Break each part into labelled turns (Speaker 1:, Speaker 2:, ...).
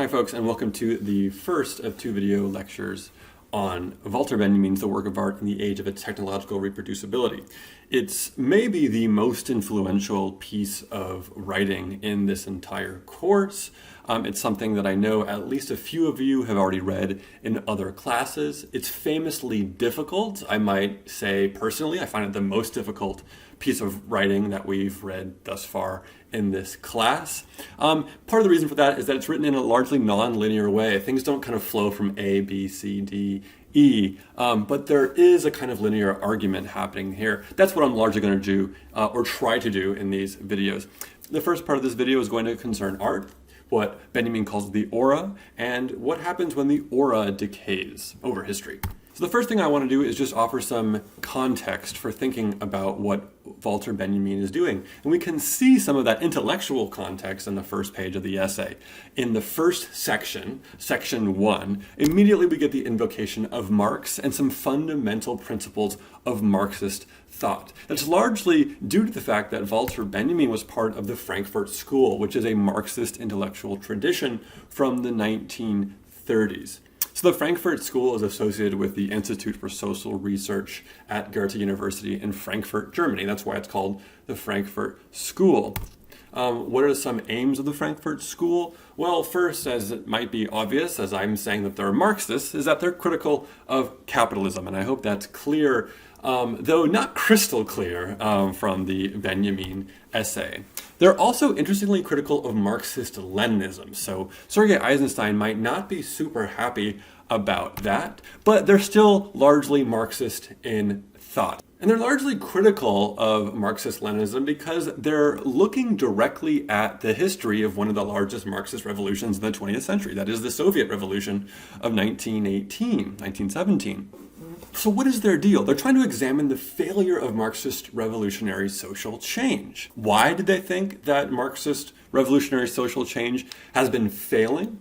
Speaker 1: Hi folks, and welcome to the first of two video lectures on Walter Benjamin's The Work of Art in the Age of its Technological Reproducibility. It's maybe the most influential piece of writing in this entire course. It's something that I know at least a few of you have already read in other classes. It's famously difficult. I might say personally, I find it the most difficult piece of writing that we've read thus far in this class. Part of the reason for that is that it's written in a largely non-linear way. Things don't kind of flow from A, B, C, D, E, but there is a kind of linear argument happening here. That's what I'm largely going to do, or try to do in these videos. The first part of this video is going to concern art, what Benjamin calls the aura, and what happens when the aura decays over history. So the first thing I want to do is just offer some context for thinking about what Walter Benjamin is doing. And we can see some of that intellectual context in the first page of the essay. In the first section, section 1, immediately we get the invocation of Marx and some fundamental principles of Marxist thought. That's largely due to the fact that Walter Benjamin was part of the Frankfurt School, which is a Marxist intellectual tradition from the 1930s. So the Frankfurt School is associated with the Institute for Social Research at Goethe University in Frankfurt, Germany. That's why it's called the Frankfurt School. What are some aims of the Frankfurt School? Well, first, as it might be obvious, as I'm saying that they're Marxists, is that they're critical of capitalism. And I hope that's clear, though not crystal clear from the Benjamin essay. They're also interestingly critical of Marxist-Leninism. So Sergei Eisenstein might not be super happy about that, but they're still largely Marxist in thought. And they're largely critical of Marxist-Leninism because they're looking directly at the history of one of the largest Marxist revolutions in the 20th century. That is the Soviet Revolution of 1917. So what is their deal? They're trying to examine the failure of Marxist revolutionary social change. Why did they think that Marxist revolutionary social change has been failing?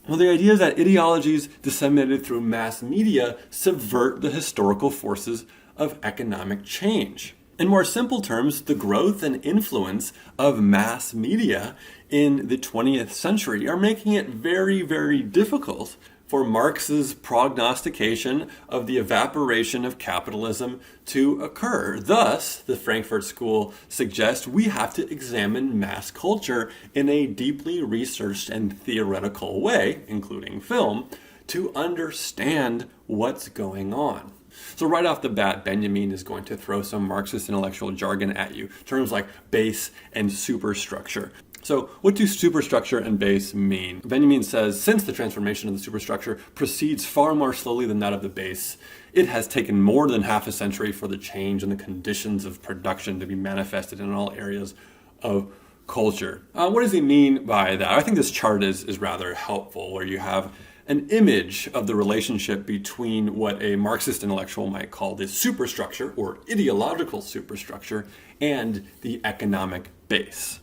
Speaker 1: Well, the idea is that ideologies disseminated through mass media subvert the historical forces of economic change. In more simple terms, the growth and influence of mass media in the 20th century are making it very, very difficult for Marx's prognostication of the evaporation of capitalism to occur. Thus, the Frankfurt School suggests we have to examine mass culture in a deeply researched and theoretical way, including film, to understand what's going on. So right off the bat, Benjamin is going to throw some Marxist intellectual jargon at you, terms like base and superstructure. So what do superstructure and base mean? Benjamin says, since the transformation of the superstructure proceeds far more slowly than that of the base, it has taken more than half a century for the change in the conditions of production to be manifested in all areas of culture. What does he mean by that? I think this chart is rather helpful, where you have an image of the relationship between what a Marxist intellectual might call the superstructure, or ideological superstructure, and the economic base.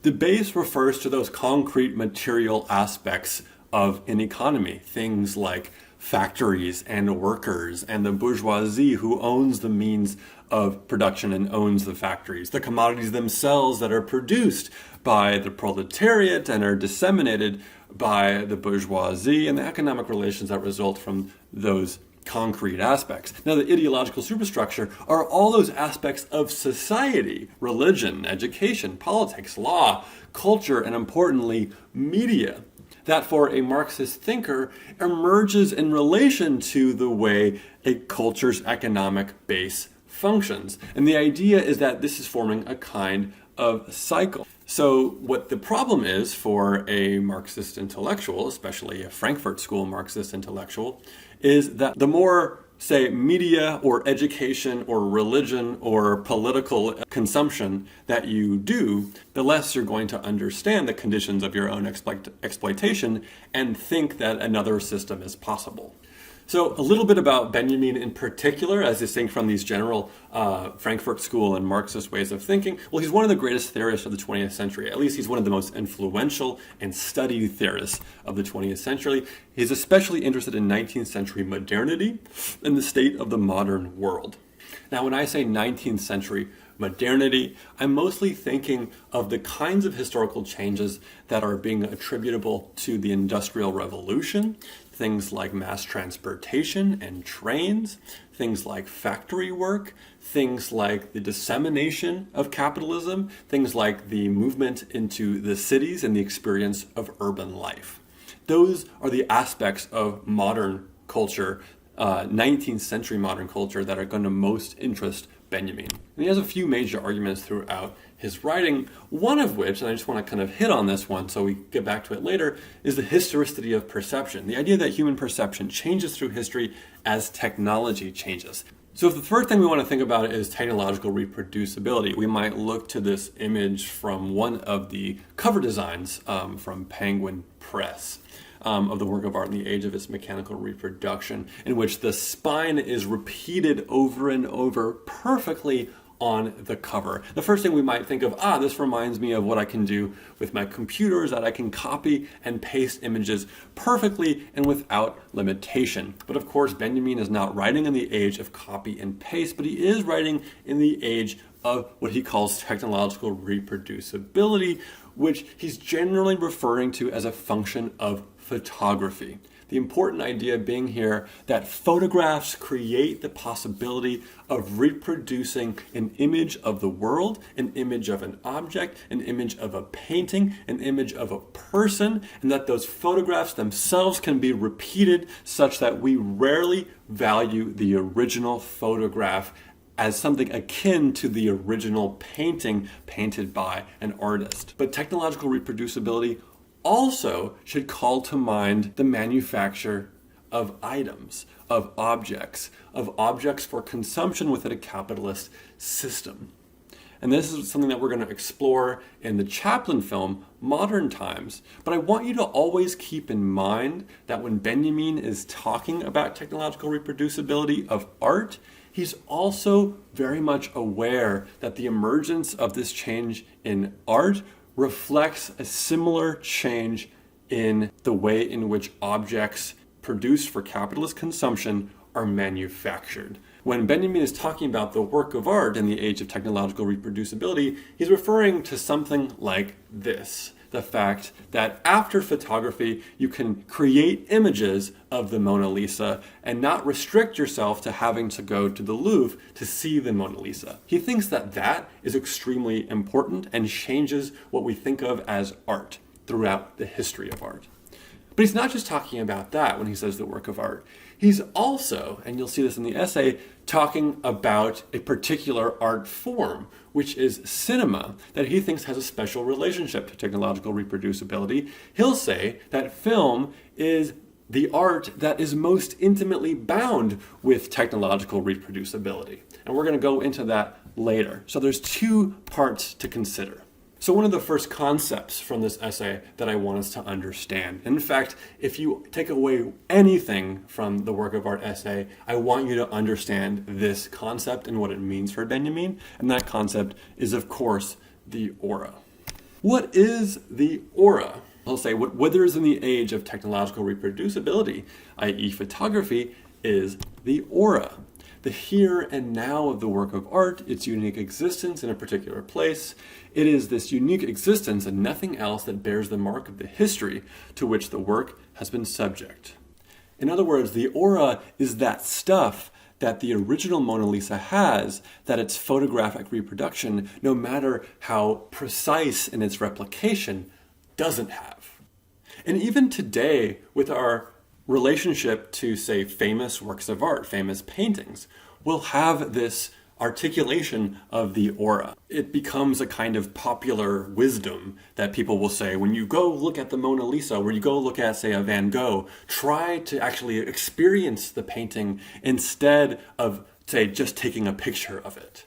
Speaker 1: The base refers to those concrete material aspects of an economy, things like factories and workers and the bourgeoisie who owns the means of production and owns the factories, the commodities themselves that are produced by the proletariat and are disseminated by the bourgeoisie, and the economic relations that result from those concrete aspects. Now, the ideological superstructure are all those aspects of society: religion, education, politics, law, culture, and importantly, media, that for a Marxist thinker emerges in relation to the way a culture's economic base functions. And the idea is that this is forming a kind of cycle. So what the problem is for a Marxist intellectual, especially a Frankfurt School Marxist intellectual, is that the more, say, media or education or religion or political consumption that you do, the less you're going to understand the conditions of your own exploitation and think that another system is possible. So a little bit about Benjamin in particular, as distinct from these general Frankfurt School and Marxist ways of thinking. Well, he's one of the greatest theorists of the 20th century. At least he's one of the most influential and studied theorists of the 20th century. He's especially interested in 19th century modernity and the state of the modern world. Now, when I say 19th century modernity, I'm mostly thinking of the kinds of historical changes that are being attributable to the Industrial Revolution, things like mass transportation and trains, things like factory work, things like the dissemination of capitalism, things like the movement into the cities and the experience of urban life. Those are the aspects of modern culture, 19th century modern culture, that are going to most interest Benjamin. And he has a few major arguments throughout his writing, one of which, and I just want to kind of hit on this one so we get back to it later, is the historicity of perception. The idea that human perception changes through history as technology changes. So if the first thing we want to think about is technological reproducibility, we might look to this image from one of the cover designs from Penguin Press. Of the work of art in the age of its mechanical reproduction, in which the spine is repeated over and over perfectly on the cover. The first thing we might think of, this reminds me of what I can do with my computers, that I can copy and paste images perfectly and without limitation. But of course, Benjamin is not writing in the age of copy and paste, but he is writing in the age of what he calls technological reproducibility, which he's generally referring to as a function of photography. The important idea being here that photographs create the possibility of reproducing an image of the world, an image of an object, an image of a painting, an image of a person, and that those photographs themselves can be repeated such that we rarely value the original photograph as something akin to the original painting painted by an artist. But technological reproducibility also should call to mind the manufacture of items, of objects for consumption within a capitalist system. And this is something that we're going to explore in the Chaplin film, Modern Times. But I want you to always keep in mind that when Benjamin is talking about technological reproducibility of art, he's also very much aware that the emergence of this change in art reflects a similar change in the way in which objects produced for capitalist consumption are manufactured. When Benjamin is talking about the work of art in the age of technological reproducibility, he's referring to something like this: the fact that after photography, you can create images of the Mona Lisa and not restrict yourself to having to go to the Louvre to see the Mona Lisa. He thinks that that is extremely important and changes what we think of as art throughout the history of art. But he's not just talking about that when he says the work of art. He's also, and you'll see this in the essay, talking about a particular art form, which is cinema, that he thinks has a special relationship to technological reproducibility. He'll say that film is the art that is most intimately bound with technological reproducibility. And we're going to go into that later. So there's two parts to consider. So one of the first concepts from this essay that I want us to understand, in fact, if you take away anything from the work of art essay, I want you to understand this concept and what it means for Benjamin, and that concept is, of course, the aura. What is the aura? I'll say what withers in the age of technological reproducibility, i.e. photography, is the aura. The here and now of the work of art, its unique existence in a particular place. It is this unique existence and nothing else that bears the mark of the history to which the work has been subject. In other words, the aura is that stuff that the original Mona Lisa has, that its photographic reproduction, no matter how precise in its replication, doesn't have. And even today, with our relationship to, say, famous works of art, famous paintings, will have this articulation of the aura. It becomes a kind of popular wisdom that people will say, when you go look at the Mona Lisa, or you go look at, say, a Van Gogh, try to actually experience the painting instead of, say, just taking a picture of it.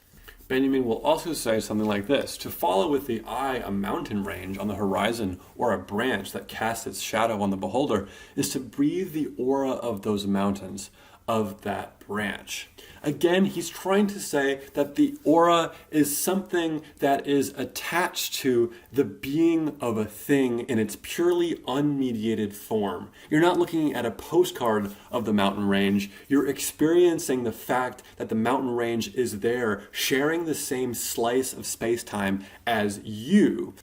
Speaker 1: Benjamin will also say something like this: to follow with the eye a mountain range on the horizon or a branch that casts its shadow on the beholder is to breathe the aura of those mountains, of that branch. Again, he's trying to say that the aura is something that is attached to the being of a thing in its purely unmediated form. You're not looking at a postcard of the mountain range. You're experiencing the fact that the mountain range is there, sharing the same slice of space-time as you.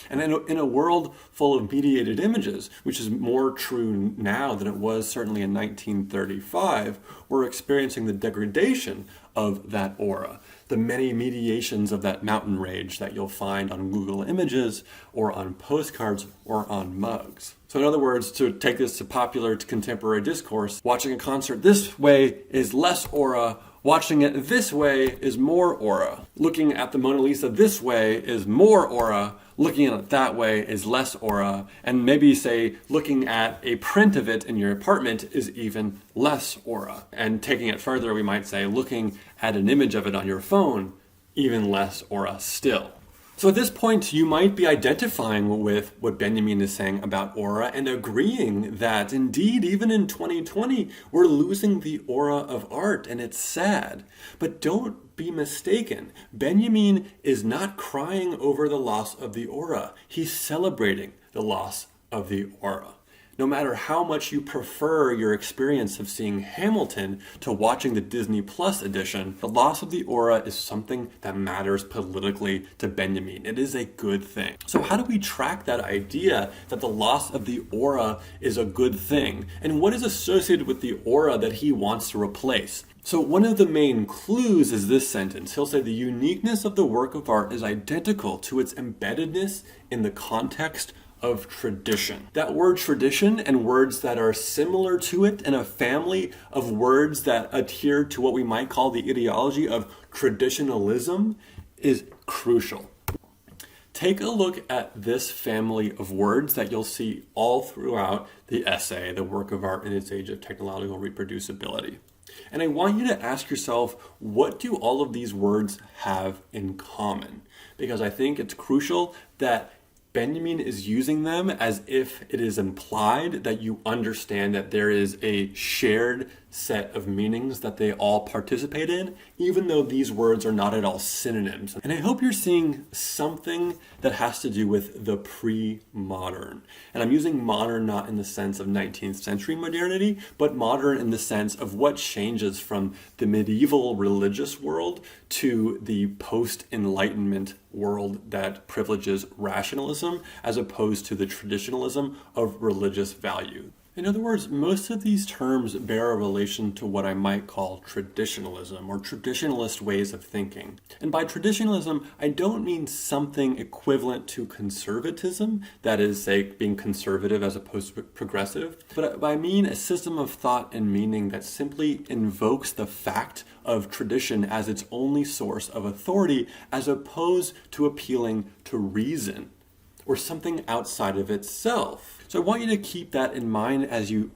Speaker 1: And in a world full of mediated images, which is more true now than it was certainly in 1935, we're experiencing the degradation of that aura, the many mediations of that mountain range that you'll find on Google Images or on postcards or on mugs. So in other words, to take this to popular to contemporary discourse, watching a concert this way is less aura, watching it this way is more aura. Looking at the Mona Lisa this way is more aura. Looking at it that way is less aura. And maybe say looking at a print of it in your apartment is even less aura. And taking it further, we might say looking at an image of it on your phone, even less aura still. So at this point, you might be identifying with what Benjamin is saying about aura and agreeing that indeed, even in 2020, we're losing the aura of art, and it's sad. But don't be mistaken. Benjamin is not crying over the loss of the aura. He's celebrating the loss of the aura. No matter how much you prefer your experience of seeing Hamilton to watching the Disney Plus edition, the loss of the aura is something that matters politically to Benjamin. It is a good thing. So how do we track that idea that the loss of the aura is a good thing? And what is associated with the aura that he wants to replace? So one of the main clues is this sentence. He'll say the uniqueness of the work of art is identical to its embeddedness in the context of tradition. That word tradition and words that are similar to it and a family of words that adhere to what we might call the ideology of traditionalism is crucial. Take a look at this family of words that you'll see all throughout the essay, The Work of Art in its Age of Technological Reproducibility. And I want you to ask yourself, what do all of these words have in common? Because I think it's crucial that Benjamin is using them as if it is implied that you understand that there is a shared set of meanings that they all participate in, even though these words are not at all synonyms. And I hope you're seeing something that has to do with the pre-modern. And I'm using modern not in the sense of 19th century modernity, but modern in the sense of what changes from the medieval religious world to the post-Enlightenment world that privileges rationalism as opposed to the traditionalism of religious value. In other words, most of these terms bear a relation to what I might call traditionalism or traditionalist ways of thinking. And by traditionalism, I don't mean something equivalent to conservatism, that is, say, being conservative as opposed to progressive, but I mean a system of thought and meaning that simply invokes the fact of tradition as its only source of authority as opposed to appealing to reason or something outside of itself. So I want you to keep that in mind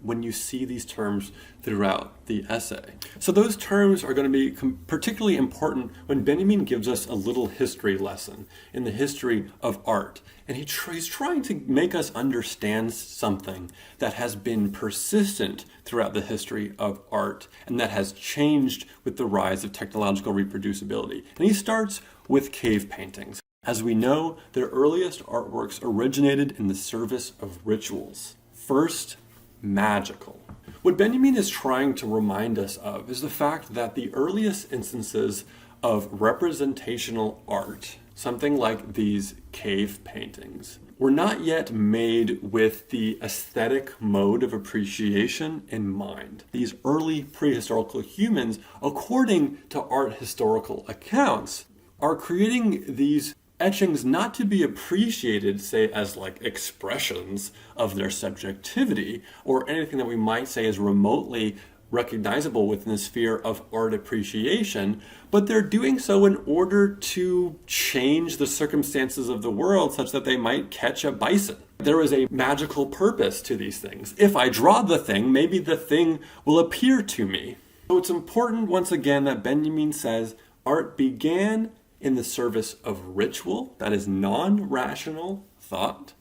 Speaker 1: when you see these terms throughout the essay. So those terms are going to be particularly important when Benjamin gives us a little history lesson in the history of art. And he's trying to make us understand something that has been persistent throughout the history of art and that has changed with the rise of technological reproducibility. And he starts with cave paintings. As we know, their earliest artworks originated in the service of rituals. First, magical. What Benjamin is trying to remind us of is the fact that the earliest instances of representational art, something like these cave paintings, were not yet made with the aesthetic mode of appreciation in mind. These early prehistorical humans, according to art historical accounts, are creating these etchings not to be appreciated, say, as like expressions of their subjectivity or anything that we might say is remotely recognizable within the sphere of art appreciation, but they're doing so in order to change the circumstances of the world such that they might catch a bison. There is a magical purpose to these things. If I draw the thing, maybe the thing will appear to me. So it's important, once again, that Benjamin says art began in the service of ritual, that is non-rational thought,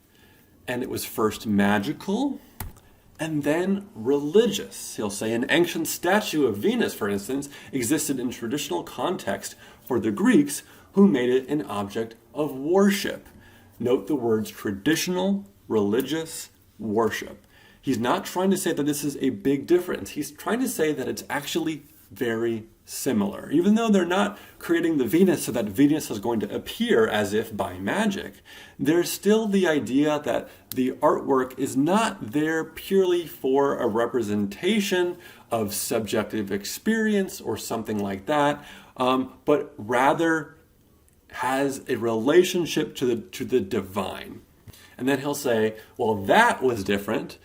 Speaker 1: and it was first magical, and then religious. He'll say an ancient statue of Venus, for instance, existed in traditional context for the Greeks, who made it an object of worship. Note the words traditional, religious, worship. He's not trying to say that this is a big difference. He's trying to say that it's actually very similar. Even though they're not creating the Venus so that Venus is going to appear as if by magic, there's still the idea that the artwork is not there purely for a representation of subjective experience or something like that, but rather has a relationship to the divine. And then he'll say, well, that was different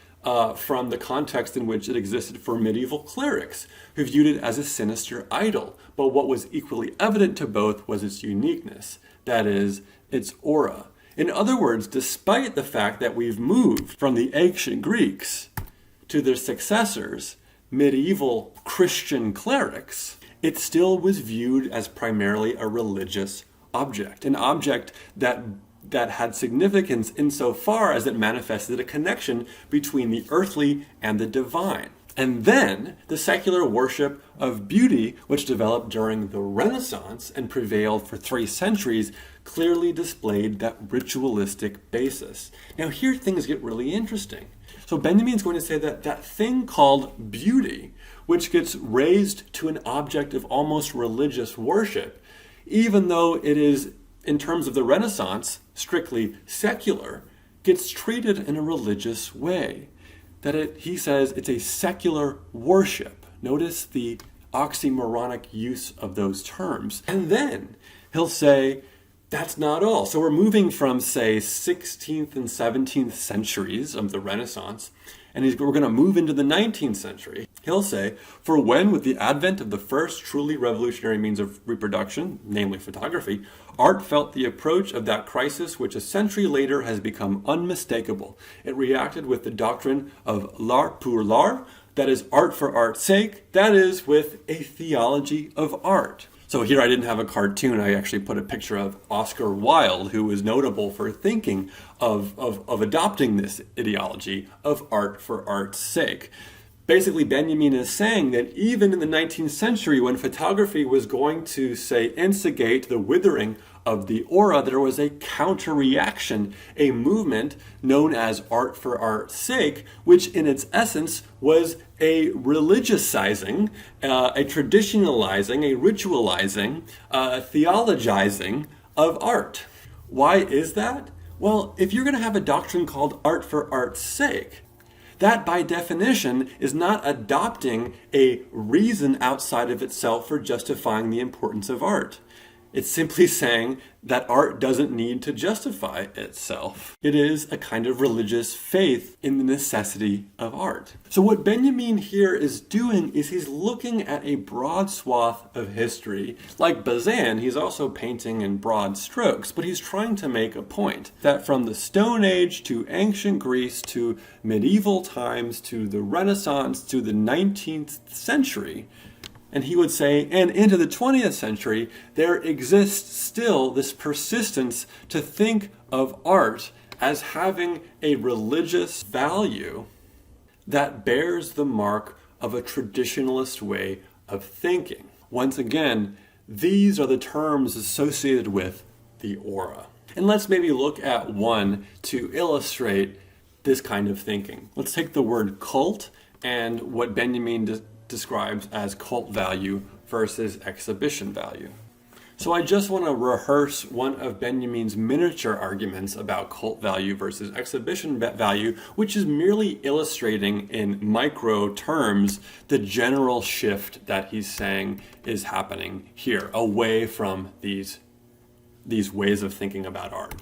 Speaker 1: from the context in which it existed for medieval clerics, who viewed it as a sinister idol. But what was equally evident to both was its uniqueness, that is, its aura. In other words, despite the fact that we've moved from the ancient Greeks to their successors, medieval Christian clerics, it still was viewed as primarily a religious object, an object that had significance insofar as it manifested a connection between the earthly and the divine. And then the secular worship of beauty, which developed during the Renaissance and prevailed for 3 centuries, clearly displayed that ritualistic basis. Now here things get really interesting. So Benjamin's going to say that that thing called beauty, which gets raised to an object of almost religious worship, even though it is, in terms of the Renaissance, strictly secular, gets treated in a religious way. That he says it's a secular worship. Notice the oxymoronic use of those terms. And then he'll say, that's not all. So we're moving from, say, 16th and 17th centuries of the Renaissance, and we're going to move into the 19th century. He'll say, for when, with the advent of the first truly revolutionary means of reproduction, namely photography, art felt the approach of that crisis which a century later has become unmistakable. It reacted with the doctrine of l'art pour l'art, that is, art for art's sake, that is, with a theology of art. So here I didn't have a cartoon. I actually put a picture of Oscar Wilde, who was notable for thinking of adopting this ideology of art for art's sake. Basically, Benjamin is saying that even in the 19th century, when photography was going to, say, instigate the withering of the aura, there was a counter-reaction, a movement known as art for art's sake, which in its essence was a religiousizing, a traditionalizing, a ritualizing, theologizing of art. Why is that? Well, if you're going to have a doctrine called art for art's sake, that by definition is not adopting a reason outside of itself for justifying the importance of art. It's simply saying that art doesn't need to justify itself. It is a kind of religious faith in the necessity of art. So what Benjamin here is doing is he's looking at a broad swath of history. Like Bazin, he's also painting in broad strokes, but he's trying to make a point that from the Stone Age to ancient Greece to medieval times to the Renaissance to the 19th century, and he would say, and into the 20th century, there exists still this persistence to think of art as having a religious value that bears the mark of a traditionalist way of thinking. Once again, these are the terms associated with the aura. And let's maybe look at one to illustrate this kind of thinking. Let's take the word cult and what Benjamin describes as cult value versus exhibition value. So I just want to rehearse one of Benjamin's miniature arguments about cult value versus exhibition value, which is merely illustrating in micro terms the general shift that he's saying is happening here, away from these ways of thinking about art.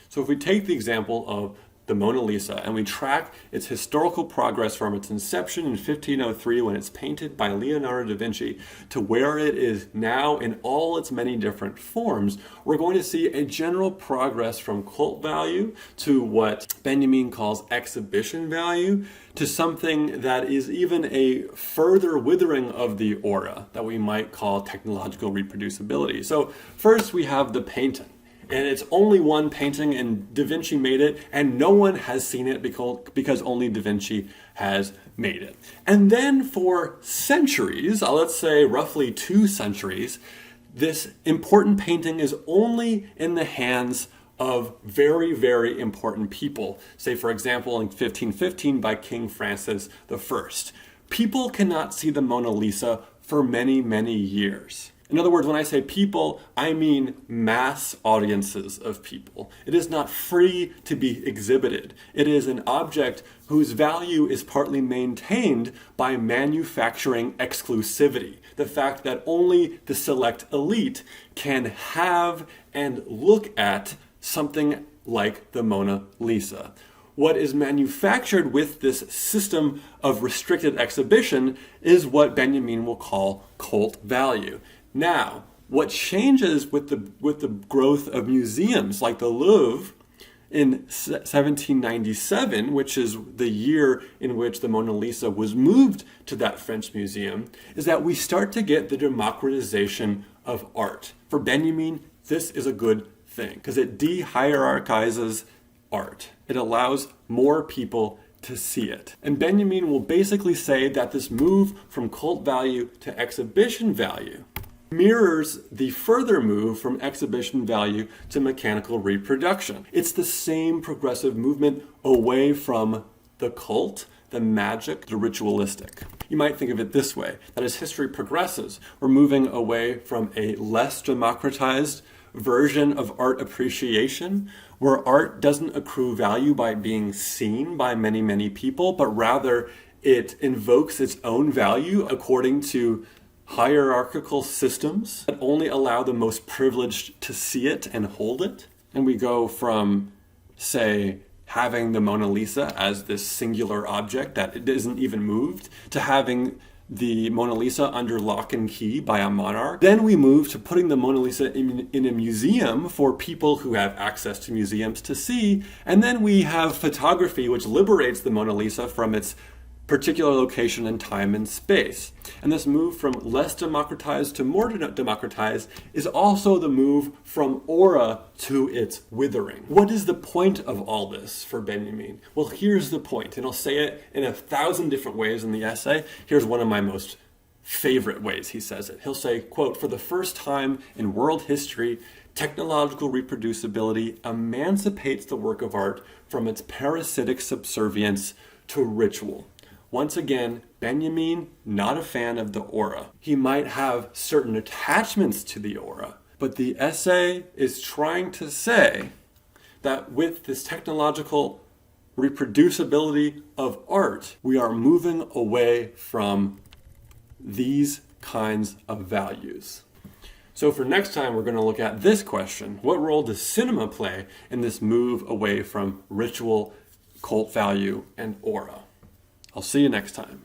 Speaker 1: So if we take the example of the Mona Lisa, and we track its historical progress from its inception in 1503 when it's painted by Leonardo da Vinci to where it is now in all its many different forms, we're going to see a general progress from cult value to what Benjamin calls exhibition value to something that is even a further withering of the aura that we might call technological reproducibility. So first we have the painting. and it's only one painting and Da Vinci made it, and no one has seen it because only Da Vinci has made it. And then for centuries, let's say roughly 2 centuries, this important painting is only in the hands of very, very important people. Say, for example, in 1515 by King Francis I. People cannot see the Mona Lisa for many, many years. In other words, when I say people, I mean mass audiences of people. It is not free to be exhibited. It is an object whose value is partly maintained by manufacturing exclusivity. The fact that only the select elite can have and look at something like the Mona Lisa. What is manufactured with this system of restricted exhibition is what Benjamin will call cult value. Now, what changes with the growth of museums like the Louvre in 1797, which is the year in which the Mona Lisa was moved to that French museum, is that we start to get the democratization of art. For Benjamin, this is a good thing because it de-hierarchizes art. It allows more people to see it. And Benjamin will basically say that this move from cult value to exhibition value mirrors the further move from exhibition value to mechanical reproduction. It's the same progressive movement away from the cult, the magic, the ritualistic. You might think of it this way, that as history progresses, we're moving away from a less democratized version of art appreciation, where art doesn't accrue value by being seen by many, many people, but rather it invokes its own value according to hierarchical systems that only allow the most privileged to see it and hold it. And we go from, say, having the Mona Lisa as this singular object that it isn't even moved, to having the Mona Lisa under lock and key by a monarch. Then we move to putting the Mona Lisa in a museum for people who have access to museums to see. And then we have photography, which liberates the Mona Lisa from its particular location and time and space. And this move from less democratized to more democratized is also the move from aura to its withering. What is the point of all this for Benjamin? Well, here's the point, and I'll say it in 1,000 different ways in the essay. Here's one of my most favorite ways he says it. He'll say, quote, "For the first time in world history, technological reproducibility emancipates the work of art from its parasitic subservience to ritual." Once again, Benjamin, not a fan of the aura. He might have certain attachments to the aura, but the essay is trying to say that with this technological reproducibility of art, we are moving away from these kinds of values. So for next time, we're going to look at this question. What role does cinema play in this move away from ritual, cult value, and aura? I'll see you next time.